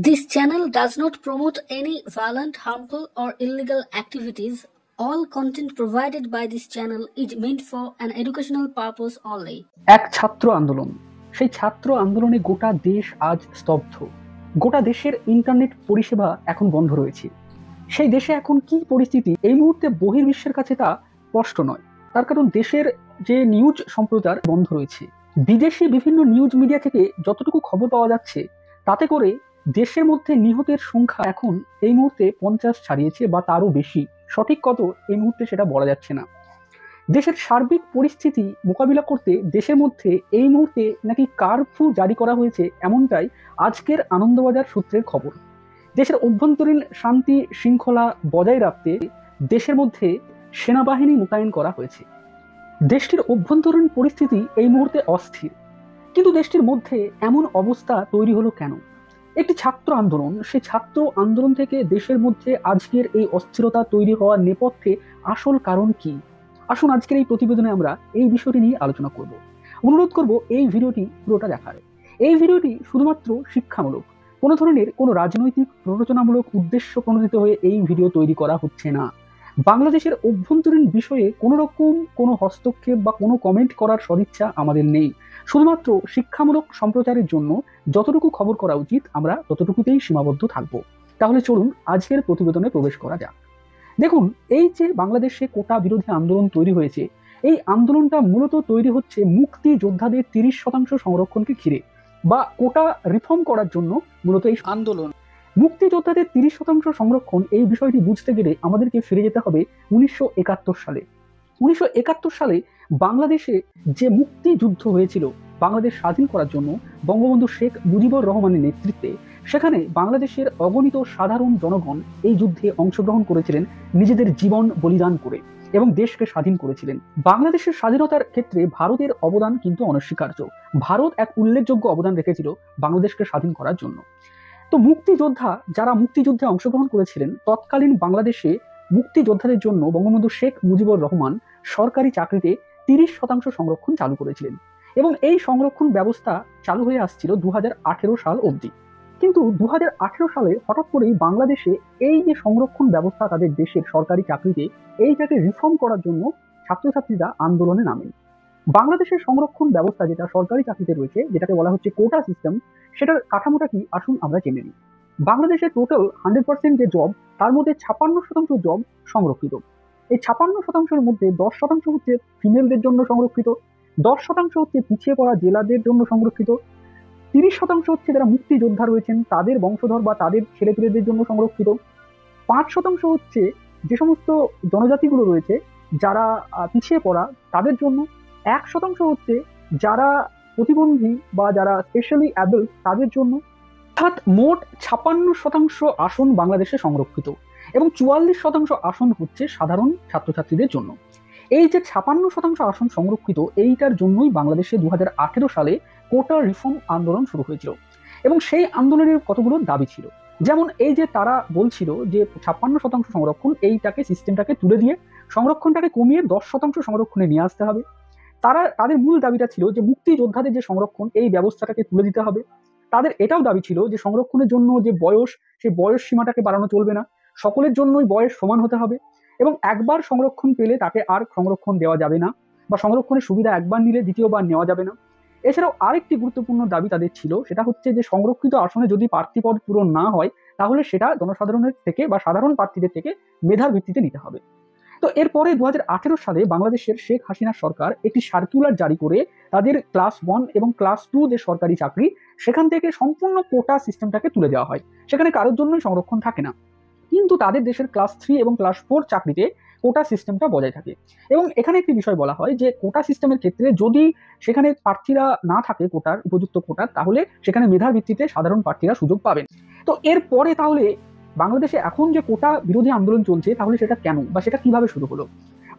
This channel does not promote any violent, harmful, or illegal activities. All content provided by this channel is meant for an educational purpose only. এক ছাত্র আন্দোলন, সেই ছাত্র আন্দোলনে গোটা দেশ আজ স্তব্ধ। গোটা দেশের ইন্টারনেট পরিষেবা এখন বন্ধ রয়েছে। সেই দেশে এখন কি পরিস্থিতি এই মুহূর্তে বহির্বিশ্বের কাছে তা স্পষ্ট নয়। তার কারণ দেশের যে নিউজ সম্প্রচার বন্ধ রয়েছে। বিদেশি বিভিন্ন নিউজ মিডিয়া থেকে যতটুকু খবর পাওয়া যাচ্ছে তাতে করে দেশের মধ্যে নিহতের সংখ্যা এখন এই মুহূর্তে 50 ছাড়িয়েছে বা তারও বেশি। সঠিক কত এই মুহূর্তে সেটা বলা যাচ্ছে না। দেশের সার্বিক পরিস্থিতি মোকাবিলা করতে দেশের মধ্যে এই মুহূর্তে নাকি কারফিউ জারি করা হয়েছে, এমনটাই আজকের আনন্দবাজার সূত্রের খবর। দেশের অভ্যন্তরীণ শান্তি শৃঙ্খলা বজায় রাখতে দেশের মধ্যে সেনাবাহিনী মোতায়েন করা হয়েছে। দেশটির অভ্যন্তরীণ পরিস্থিতি এই মুহূর্তে অস্থির, কিন্তু দেশটির মধ্যে এমন অবস্থা তৈরি হলো কেন? একটি ছাত্র আন্দোলন, সেই ছাত্র আন্দোলন থেকে দেশের মধ্যে আজকের এই অস্থিরতা তৈরি হওয়ার নেপথ্যে আসল কারণ কি? আসুন আজকের এই প্রতিবেদনে আমরা এই বিষয়টি নিয়ে আলোচনা করব। অনুরোধ করব এই ভিডিওটি পুরোটা দেখার। এই ভিডিওটি শুধুমাত্র শিক্ষামূলক, কোনো ধরনের কোনো রাজনৈতিক প্ররোচনামূলক উদ্দেশ্য প্রণোদিত হয়ে এই ভিডিও তৈরি করা হচ্ছে না। বাংলাদেশের অভ্যন্তরীণ বিষয়ে কোনো রকম কোনো হস্তক্ষেপ বা কোনো কমেন্ট করার সদিচ্ছা আমাদের নেই। শুধুমাত্র শিক্ষামূলক সম্প্রচারের জন্য যতটুকু খবর করা উচিত আমরা ততটুকুতেই সীমাবদ্ধ থাকব। তাহলে চলুন আজকের প্রতিবেদনে প্রবেশ করা যাক। দেখুন, এই যে বাংলাদেশে কোটা বিরোধী আন্দোলন তৈরি হয়েছে, এই আন্দোলনটা মূলত তৈরি হচ্ছে মুক্তি যোদ্ধাদের 30% সংরক্ষণকে ঘিরে বা কোটা রিফর্ম করার জন্য মূলত এই আন্দোলন। মুক্তিযোদ্ধাদের 30% সংরক্ষণ, এই বিষয়টি বুঝতে গেলে আমাদেরকে ফিরে যেতে হবে 1971 সালে। 1971 সালে বাংলাদেশে যে মুক্তিযুদ্ধ হয়েছিল বাংলাদেশ স্বাধীন করার জন্য বঙ্গবন্ধু শেখ মুজিবুর রহমানের নেতৃত্বে, সেখানে বাংলাদেশের অগণিত সাধারণ জনগণ এই যুদ্ধে অংশগ্রহণ করেছিলেন নিজেদের জীবন বলিদান করে এবং দেশকে স্বাধীন করেছিলেন। বাংলাদেশের স্বাধীনতার ক্ষেত্রে ভারতের অবদান কিন্তু অনস্বীকার্য। ভারত এক উল্লেখযোগ্য অবদান রেখেছিল বাংলাদেশকে স্বাধীন করার জন্য। তো মুক্তিযোদ্ধা যারা মুক্তিযুদ্ধে অংশগ্রহণ করেছিলেন, তৎকালীন বাংলাদেশে মুক্তিযোদ্ধাদের জন্য বঙ্গবন্ধু শেখ মুজিবুর রহমান সরকারি চাকরিতে 30% সংরক্ষণ চালু করেছিলেন এবং এই সংরক্ষণ ব্যবস্থা চালু হয়ে আসছিল 2018 সাল অবধি। কিন্তু 2018 সালে হঠাৎ করেই বাংলাদেশে এই যে সংরক্ষণ ব্যবস্থা তাদের দেশের সরকারি চাকরিতে, এইটাকে রিফর্ম করার জন্য ছাত্রছাত্রীরা আন্দোলনে নামেন। বাংলাদেশের সংরক্ষণ ব্যবস্থা যেটা সরকারি চাকরিতে রয়েছে, যেটাকে বলা হচ্ছে কোটা সিস্টেম, সেটার কাঠামোটা কি আসুন আমরা জেনে নিই। বাংলাদেশের টোটাল 100% যে জব, তার মধ্যে 56% জব সংরক্ষিত। এই 56%-এর মধ্যে 10% হচ্ছে ফিমেলদের জন্য সংরক্ষিত, 10% হচ্ছে পিছিয়ে পড়া জেলাদের জন্য সংরক্ষিত, 30% হচ্ছে যারা মুক্তিযোদ্ধা রয়েছেন তাদের বংশধর বা তাদের ছেলেপেলেদের জন্য সংরক্ষিত, 5% হচ্ছে যে সমস্ত জনজাতিগুলো রয়েছে যারা পিছিয়ে পড়া তাদের জন্য, 1% হচ্ছে যারা প্রতিবন্ধী বা যারা স্পেশালি অ্যাডাল্ট তাদের জন্য। অর্থাৎ মোট 56% আসন বাংলাদেশে সংরক্ষিত এবং 44% আসন হচ্ছে সাধারণ ছাত্রছাত্রীদের জন্য। এই যে 56% আসন সংরক্ষিত, এইটার জন্যই বাংলাদেশে 2018 সালে কোটা রিফর্ম আন্দোলন শুরু হয়েছিল এবং সেই আন্দোলনের কতগুলো দাবি ছিল। যেমন এই যে তারা বলছিল যে 56% সংরক্ষণ, এইটাকে সিস্টেমটাকে তুলে দিয়ে সংরক্ষণটাকে কমিয়ে 10% সংরক্ষণে নিয়ে আসতে হবে। তাদের মূল দাবিটা ছিল যে মুক্তিযোদ্ধাদের যে সংরক্ষণ, এই ব্যবস্থাটাকে তুলে দিতে হবে। তাদের এটাও দাবি ছিল যে সংরক্ষণের জন্য যে বয়স, সেই বয়স সীমাটাকে বাড়ানো চলবে না, সকলের জন্যই বয়স সমান হতে হবে এবং একবার সংরক্ষণ পেলে তাকে আর সংরক্ষণ দেওয়া যাবে না বা সংরক্ষণের সুবিধা একবার নিলে দ্বিতীয়বার নেওয়া যাবে না। এছাড়াও আরেকটি গুরুত্বপূর্ণ দাবি তাদের ছিল, সেটা হচ্ছে যে সংরক্ষিত আসনে যদি প্রার্থী পদ পূরণ না হয় তাহলে সেটা জনসাধারণের থেকে বা সাধারণ প্রার্থীদের থেকে মেধার ভিত্তিতে নিতে হবে। তো এরপরে 2018 সালে বাংলাদেশের শেখ হাসিনা সরকার একটি সার্কুলার জারি করে তাদের ক্লাস 1 এবং ক্লাস 2 যে সরকারি চাকরি, সেখান থেকে সম্পূর্ণ কোটা সিস্টেমটাকে তুলে দেওয়া হয়। সেখানে কারোর জন্যই সংরক্ষণ থাকে না, কিন্তু তাদের দেশের ক্লাস 3 এবং ক্লাস 4 চাকরিতে কোটা সিস্টেমটা বজায় থাকে। এবং এখানে একটি বিষয় বলা হয় যে কোটা সিস্টেমের ক্ষেত্রে যদি সেখানে প্রার্থীরা না থাকে কোটার উপযুক্ত কোটার, তাহলে সেখানে মেধার ভিত্তিতে সাধারণ প্রার্থীরা সুযোগ পাবেন। তো এরপরে তাহলে বাংলাদেশে এখন যে কোটা বিরোধী আন্দোলন চলছে, তাহলে সেটা কেন বা সেটা কিভাবে শুরু হলো?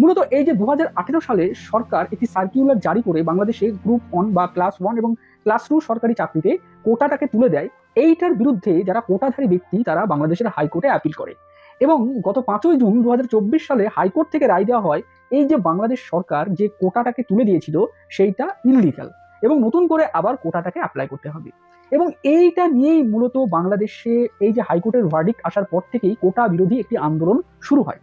মূলত এই যে 2018 সালে সরকার একটি সার্কুলার জারি করে বাংলাদেশে গ্রুপ 1 বা ক্লাস 1 এবং ক্লাস 2 সরকারি চাকরিতে কোটাটাকে তুলে দেয়, এইটার বিরুদ্ধে যারা কোটাধারী ব্যক্তি তারা বাংলাদেশের হাইকোর্টে আপিল করে এবং গত 5ই জুন 2024 সালে হাইকোর্ট থেকে রায় দেওয়া হয় এই যে বাংলাদেশ সরকার যে কোটাটাকে তুলে দিয়েছিল সেইটা ইললিগাল এবং নতুন করে আবার কোটাটাকে অ্যাপ্লাই করতে হবে। এবং এইটা নিয়েই মূলত বাংলাদেশে এই যে হাইকোর্টের ভার্ডিক্ট আসার পর থেকেই কোটা বিরোধী একটি আন্দোলন শুরু হয়।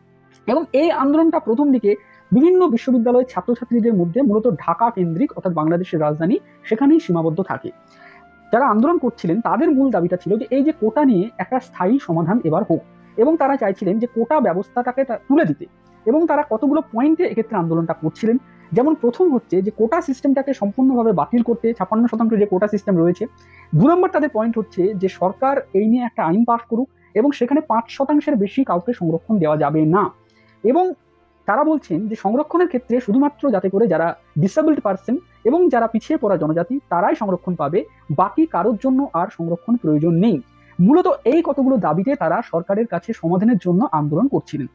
এবং এই আন্দোলনটা প্রথম দিকে বিভিন্ন বিশ্ববিদ্যালয়ের ছাত্রছাত্রীদের মধ্যে মূলত ঢাকা কেন্দ্রিক অর্থাৎ বাংলাদেশের রাজধানী সেখানেই সীমাবদ্ধ থাকে। যারা আন্দোলন করছিলেন তাদের মূল দাবিটা ছিল যে এই যে কোটা নিয়ে একটা স্থায়ী সমাধান এবার হোক, এবং তারা চাইছিলেন যে কোটা ব্যবস্থাটাকে তুলে দিতে, এবং তারা কতগুলো পয়েন্টে এক্ষেত্রে আন্দোলনটা করছিলেন। যেমন প্রথম হচ্ছে যে কোটা সিস্টেমটাকে সম্পূর্ণভাবে বাতিল করতে, 56% যে কোটা সিস্টেম রয়েছে। 2 নম্বর তাদের পয়েন্ট হচ্ছে যে সরকার এই নিয়ে একটা আইন পাস করুক এবং সেখানে 5% বেশি কাউকে সংরক্ষণ দেওয়া যাবে না। এবং তারা বলছেন যে সংরক্ষণের ক্ষেত্রে শুধুমাত্র যাতে করে যারা ডিসেবলড পার্সন এবং যারা পিছিয়ে পড়া জনজাতি তারাই সংরক্ষণ পাবে, বাকি কারোর জন্য আর সংরক্ষণ প্রয়োজন নেই। মূলত এই কতগুলো দাবিতে তারা সরকারের কাছে সমাধানের জন্য আন্দোলন করছিলেন।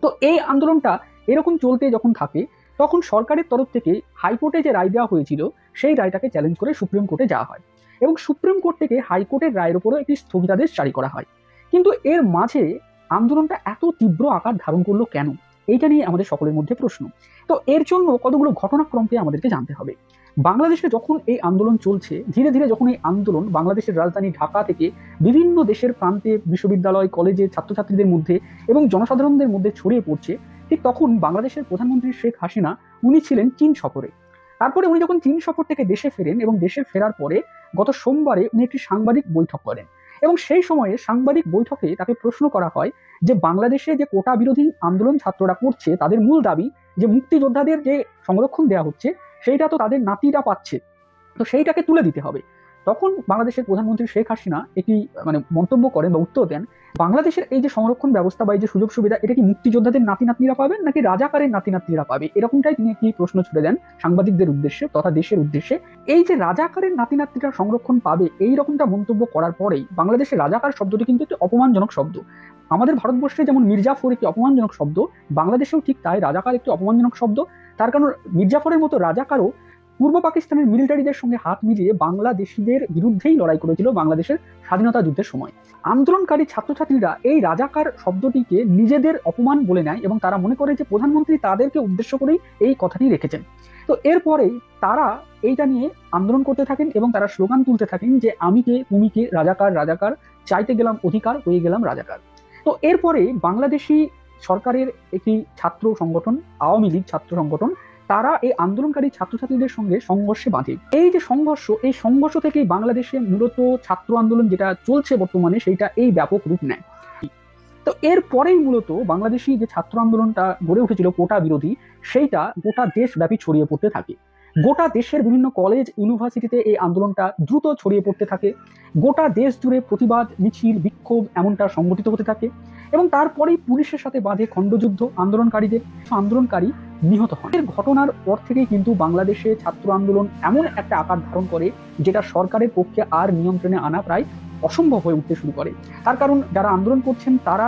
তো এই আন্দোলনটা এরকম চলতে যখন থাকে তখন সরকারের তরফ থেকে হাইকোর্টে যে রায় দেওয়া হয়েছিল সেই রায়টাকে চ্যালেঞ্জ করে সুপ্রিম কোর্টে যাওয়া হয়, এবং সুপ্রিম কোর্ট থেকে হাইকোর্টের রায়ের উপরও একটি স্থগিতাদেশ জারি করা হয়। কিন্তু এর মাঝে আন্দোলনটা এত তীব্র আকার ধারণ করলো কেন, এইটা নিয়ে আমাদের সকলের মধ্যে প্রশ্ন। তো এর জন্য কতগুলো ঘটনাক্রমকে আমাদেরকে জানতে হবে। বাংলাদেশে যখন এই আন্দোলন চলছে, ধীরে ধীরে যখন এই আন্দোলন বাংলাদেশের রাজধানী ঢাকা থেকে বিভিন্ন দেশের প্রান্তে বিশ্ববিদ্যালয় কলেজে ছাত্রছাত্রীদের মধ্যে এবং জনসাধারণদের মধ্যে ছড়িয়ে পড়ছে, ঠিক তখন বাংলাদেশের প্রধানমন্ত্রী শেখ হাসিনা উনি ছিলেন চীন সফরে। তারপরে উনি যখন চীন সফর থেকে দেশে ফেরেন এবং দেশে ফেরার পরে গত সোমবারে উনি একটি সাংবাদিক বৈঠক করেন, এবং সেই সময়ে সাংবাদিক বৈঠকে তাকে প্রশ্ন করা হয় যে বাংলাদেশে যে কোটা বিরোধী আন্দোলন ছাত্ররা করছে তাদের মূল দাবি যে মুক্তিযোদ্ধাদের যে সংরক্ষণ দেওয়া হচ্ছে সেইটা তো তাদের নাতিরা পাচ্ছে, তো সেইটাকে তুলে দিতে হবে। তখন বাংলাদেশের প্রধানমন্ত্রী শেখ হাসিনা একটি মন্তব্য করেন বা উত্তর দেন, বাংলাদেশের এই যে সংরক্ষণ ব্যবস্থা বা এই যে সুযোগ সুবিধা এটা কি মুক্তিযোদ্ধাদের নাতি নাতনিরা পাবেন নাকি রাজাকারের নাতি নাতনিরা পাবে, এরকমটাই তিনি একটি প্রশ্ন ছুড়ে দেন সাংবাদিকদের উদ্দেশ্যে তথা দেশের উদ্দেশ্যে। এই যে রাজাকারের নাতি নাতনিরা সংরক্ষণ পাবে এই রকমটা মন্তব্য করার পরেই বাংলাদেশের রাজাকার শব্দটি কিন্তু একটি অপমানজনক শব্দ। আমাদের ভারতবর্ষে যেমন মির্জাফর একটি অপমানজনক শব্দ, বাংলাদেশেও ঠিক তাই রাজাকার একটি অপমানজনক শব্দ। তার কারণ মির্জাফরের মতো রাজাকারও পূর্ব পাকিস্তানের মিলিটারিদের সঙ্গে হাত মিলিয়ে বাংলাদেশিদের বিরুদ্ধেই লড়াই করেছিল বাংলাদেশের স্বাধীনতা যুদ্ধের সময়। আন্দোলনকারী ছাত্রছাত্রীরা এই রাজাকার শব্দটিকে নিজেদের অপমান বলে নেয় এবং তারা মনে করে যে প্রধানমন্ত্রী তাদেরকে উদ্দেশ্য করেই এই কথাটি রেখেছেন। তো এরপরেই তারা এইটা নিয়ে আন্দোলন করতে থাকেন এবং তারা স্লোগান তুলতে থাকেন যে আমি কে তুমি কে, রাজাকার রাজাকার, চাইতে গেলাম অধিকার হয়ে গেলাম রাজাকার। তো এরপরে বাংলাদেশি সরকারের একটি ছাত্র সংগঠন আওয়ামী লীগ ছাত্র সংগঠন তারা এই আন্দোলনকারী ছাত্রছাত্রীদের সঙ্গে সংঘর্ষে বাঁধে। এই যে সংঘর্ষ, এই সংঘর্ষ থেকেই বাংলাদেশে মূলত ছাত্র আন্দোলন যেটা চলছে বর্তমানে সেইটা এই ব্যাপক রূপ নেয়। তো এরপরেই মূলত বাংলাদেশি যে ছাত্র আন্দোলনটা গড়ে উঠেছিল কোটা বিরোধী, সেইটা গোটা দেশব্যাপী ছড়িয়ে পড়তে থাকে। গোটা দেশের বিভিন্ন কলেজ ইউনিভার্সিটিতে এই আন্দোলনটা দ্রুত ছড়িয়ে পড়তে থাকে। গোটা দেশ জুড়ে প্রতিবাদ মিছিল বিক্ষোভ এমনটা সংগঠিত হতে থাকে, এবং তারপরেই পুলিশের সাথে বাঁধে খণ্ডযুদ্ধ আন্দোলনকারীদের, আন্দোলনকারী নিহত হন। এর ঘটনার পর থেকেই কিন্তু বাংলাদেশে ছাত্র আন্দোলন এমন একটা আকার ধারণ করে যেটা সরকারের পক্ষে আর নিয়ন্ত্রণে আনা প্রায় অসম্ভব হয়ে উঠতে শুরু করে। তার কারণ যারা আন্দোলন করছেন তারা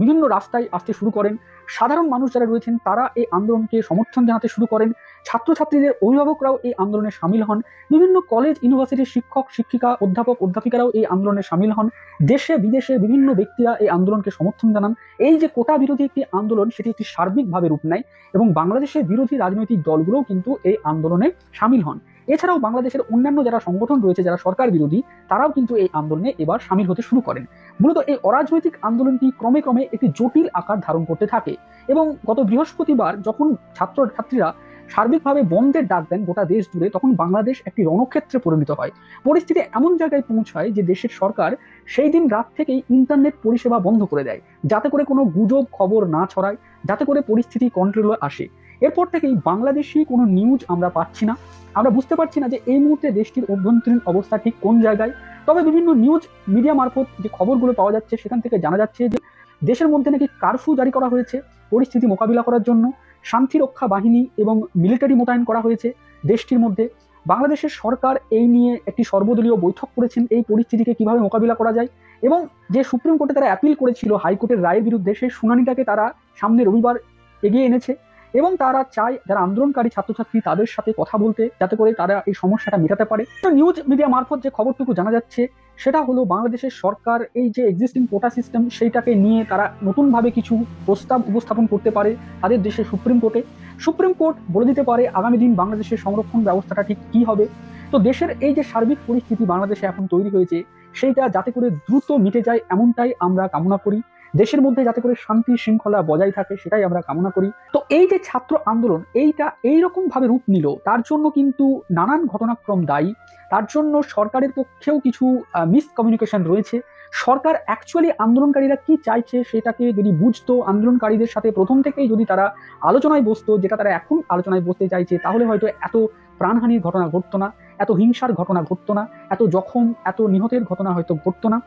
বিভিন্ন রাস্তায় আসতে শুরু করেন, সাধারণ মানুষ যারা রয়েছেন তারা এই আন্দোলনকে সমর্থন জানাতে শুরু করেন, ছাত্রছাত্রীদের অভিভাবকরাও এই আন্দোলনে সামিল হন, বিভিন্ন কলেজ ইউনিভার্সিটির শিক্ষক শিক্ষিকা অধ্যাপক অধ্যাপিকারাও এই আন্দোলনে সামিল হন, দেশে বিদেশে বিভিন্ন ব্যক্তিরা এই আন্দোলনকে সমর্থন জানান। এই যে কোটা বিরোধী একটি আন্দোলন সেটি একটি সার্বিকভাবে রূপ নেয় এবং বাংলাদেশের বিরোধী রাজনৈতিক দলগুলোও কিন্তু এই আন্দোলনে সামিল হন। এছাড়াও বাংলাদেশের অন্যান্য যারা সংগঠন রয়েছে যারা সরকার বিরোধী তারাও কিন্তু এই আন্দোলনে এবার সামিল হতে শুরু করেন। মূলত এই অরাজনৈতিক আন্দোলনটি ক্রমে ক্রমে একটি জটিল আকার ধারণ করতে থাকে এবং গত বৃহস্পতিবার যখন ছাত্রছাত্রীরা সার্বিকভাবে বন্ধের ডাক দেন গোটা দেশ জুড়ে, তখন বাংলাদেশ একটি রণক্ষেত্রে পরিণত হয়। পরিস্থিতি এমন জায়গায় পৌঁছায় যে দেশের সরকার সেই দিন রাত থেকেই ইন্টারনেট পরিষেবা বন্ধ করে দেয়, যাতে করে কোনো গুজব খবর না ছড়ায়, যাতে করে পরিস্থিতি কন্ট্রোলে আসে। এরপর থেকেই বাংলাদেশি কোনো নিউজ আমরা পাচ্ছি না, আমরা বুঝতে পারছি না যে এই মুহূর্তে দেশটির অভ্যন্তরীণ অবস্থা ঠিক কোন জায়গায়। তবে বিভিন্ন নিউজ মিডিয়া মারফত যে খবরগুলো পাওয়া যাচ্ছে সেখান থেকে জানা যাচ্ছে যে দেশের মধ্যে নাকি কারফিউ জারি করা হয়েছে পরিস্থিতি মোকাবিলা করার জন্য, শান্তিরক্ষা বাহিনী এবং মিলিটারি মোতায়েন করা হয়েছে দেশটির মধ্যে। বাংলাদেশের সরকার এই নিয়ে একটি সর্বদলীয় বৈঠক করেছেন এই পরিস্থিতিকে কিভাবে মোকাবিলা করা যায়, এবং যে সুপ্রিম কোর্টে তারা অ্যাপিল করেছিল হাইকোর্টের রায়ের বিরুদ্ধে সেই শুনানিটাকে তারা সামনে রবিবার এগিয়ে এনেছে এবং তারা চায় যারা আন্দোলনকারী ছাত্রছাত্রী তাদের সাথে কথা বলতে, যাতে করে তারা এই সমস্যাটা মেটাতে পারে। নিউজ মিডিয়া মারফত যে খবরটুকু জানা যাচ্ছে সেটা হলো বাংলাদেশের সরকার এই যে এক্সিস্টিং কোটা সিস্টেম সেইটাকে নিয়ে তারা নতুনভাবে কিছু প্রস্তাব উপস্থাপন করতে পারে তাদের দেশের সুপ্রিম কোর্টে। সুপ্রিম কোর্ট বলে দিতে পারে আগামী দিন বাংলাদেশের সংরক্ষণ ব্যবস্থাটা ঠিক কী হবে। তো দেশের এই যে সার্বিক পরিস্থিতি বাংলাদেশে এখন তৈরি হয়েছে, সেইটা যাতে করে দ্রুত মিটে যায় এমনটাই আমরা কামনা করি। দেশের মধ্যে যাতে করে শান্তি শৃঙ্খলা বজায় থাকে সেটাই আমরা কামনা করি। তো এই যে ছাত্র আন্দোলন এইটা এইরকম ভাবে রূপ নিল, তার জন্য কিন্তু নানান ঘটনাক্রম দায়ী। তার জন্য সরকারের পক্ষেও কিছু মিসকমিউনিকেশন রয়েছে। সরকার অ্যাকচুয়ালি আন্দোলনকারীরা কি চাইছে সেটাকে যদি বুঝতো, আন্দোলনকারীদের সাথে প্রথম থেকেই যদি তারা আলোচনায় বসতো, যেটা তারা এখন আলোচনায় বসতে চাইছে, তাহলে হয়তো এত প্রাণহানির ঘটনা ঘটতো না, এত হিংসার ঘটনা ঘটতো না, এত জখম, এত নিহতের ঘটনা হয়তো ঘটতো না।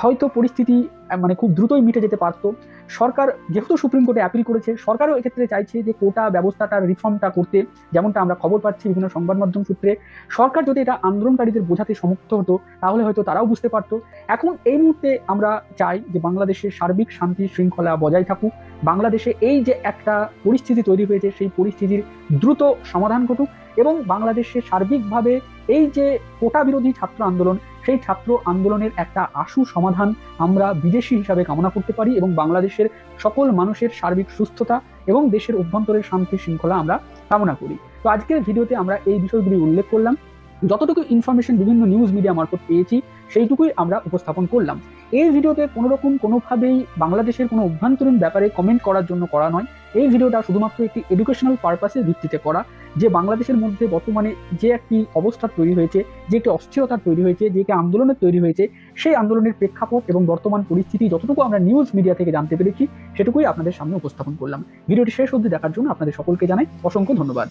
হয়তো পরিস্থিতি মানে খুব দ্রুতই মিটে যেতে পারতো। সরকার যেহেতু সুপ্রিম কোর্টে অ্যাপিল করেছে, সরকারও এক্ষেত্রে চাইছে যে কোটা ব্যবস্থাটার রিফর্মটা করতে, যেমনটা আমরা খবর পাচ্ছি বিভিন্ন সংবাদ মাধ্যম সূত্রে। সরকার যদি এটা আন্দোলনকারীদের বোঝাতে সমর্থ হতো তাহলে হয়তো তারাও বুঝতে পারতো। এখন এই মুহূর্তে আমরা চাই যে বাংলাদেশের সার্বিক শান্তি শৃঙ্খলা বজায় থাকুক, বাংলাদেশে এই যে একটা পরিস্থিতি তৈরি হয়েছে সেই পরিস্থিতির দ্রুত সমাধান ঘটুক, এবং বাংলাদেশে সার্বিকভাবে এই যে কোটা বিরোধী ছাত্র আন্দোলন, সেই ছাত্র আন্দোলনের একটা আশু সমাধান আমরা বিদেশি হিসাবে কামনা করতে পারি, এবং বাংলাদেশের সকল মানুষের সার্বিক সুস্থতা এবং দেশের অভ্যন্তরের শান্তি শৃঙ্খলা আমরা কামনা করি। তো আজকের ভিডিওতে আমরা এই বিষয়গুলি উল্লেখ করলাম, যতটুকু ইনফরমেশন বিভিন্ন নিউজ মিডিয়া মারফত পেয়েছি সেইটুকুই আমরা উপস্থাপন করলাম। এই ভিডিওতে কোনোভাবেই বাংলাদেশের কোনো অভ্যন্তরীণ ব্যাপারে কমেন্ট করার জন্য করা নয়। এই ভিডিওটা শুধুমাত্র একটি এডুকেশনাল পারপাসের ভিত্তিতে করা, যে বাংলাদেশের মধ্যে বর্তমানে যে একটি অবস্থা তৈরি হয়েছে, যে একটি অস্থিরতা তৈরি হয়েছে, যে একটি আন্দোলনের তৈরি হয়েছে, সেই আন্দোলনের প্রেক্ষাপট এবং বর্তমান পরিস্থিতি যতটুকু আমরা নিউজ মিডিয়া থেকে জানতে পেরেছি সেটুকুই আপনাদের সামনে উপস্থাপন করলাম। ভিডিওটি শেষ অবধি দেখার জন্য আপনাদের সকলকে জানাই অসংখ্য ধন্যবাদ।